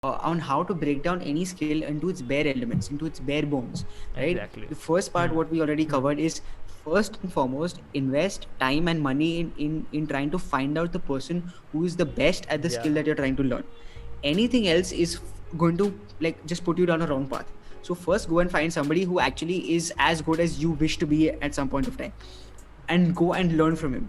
on how to break down any skill into its bare elements, into its bare bones, right? Exactly. The first part, what we already covered, is first and foremost, invest time and money in trying to find out the person who is the best at the Yeah. skill that you're trying to learn. Anything else is going to like just put you down a wrong path. So first go and find somebody who actually is as good as you wish to be at some point of time, and go and learn from him.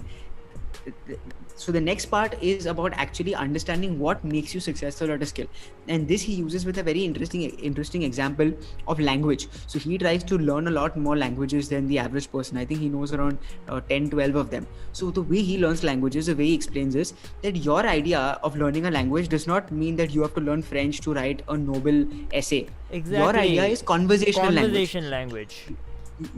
So the next part is about actually understanding what makes you successful at a skill, and this he uses with a very interesting example of language. So he tries to learn a lot more languages than the average person. I think he knows around 10 12 of them. So the way he learns languages, the way he explains is that your idea of learning a language does not mean that you have to learn French to write a noble essay. Exactly. Your idea is conversational language.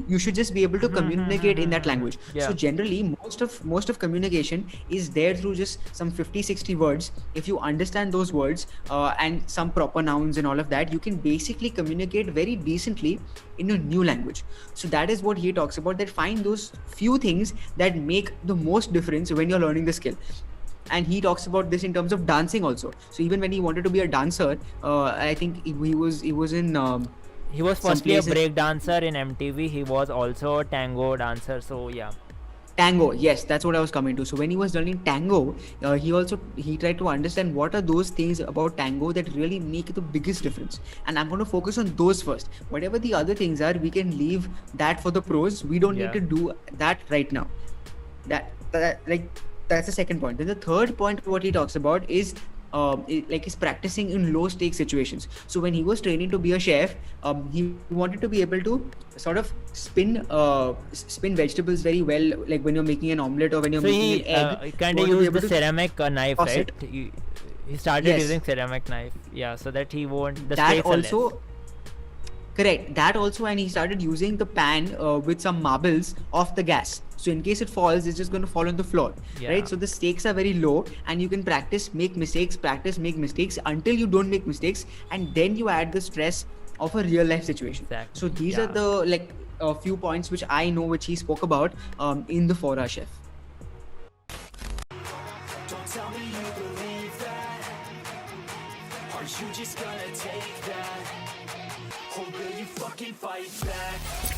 You should just be able to communicate in that language. Yeah. So generally most of communication is there through just some 50-60 words. If you understand those words and some proper nouns and all of that, you can basically communicate very decently in a new language. So that is what he talks about, that find those few things that make the most difference when you're learning the skill. And he talks about this in terms of dancing also. So even when he wanted to be a dancer, I think he was in he was firstly a break dancer in MTV. He was also a tango dancer. So yeah. Tango, yes, that's what I was coming to. So when he was learning tango, he tried to understand what are those things about tango that really make the biggest difference, and I'm going to focus on those first. Whatever the other things are, we can leave that for the pros. We don't need to do that right now. That's the second point. Then the third point, what he talks about is is practicing in low stakes situations. So when he was training to be a chef, he wanted to be able to sort of spin vegetables very well, like when you're making an omelette or when you're making an egg. Kind of used the ceramic knife, right? He started using ceramic knife, so that he won't the that also correct that also. And he started using the pan with some marbles off the gas, so in case it falls, it's just going to fall on the floor, right? So the stakes are very low, and you can practice make mistakes until you don't make mistakes, and then you add the stress of a real life situation. Exactly. So these are the few points which I know, which he spoke about in the 4-Hour Chef. Don't tell me you believe that. Are you just gonna take that? Or will you fucking fight back?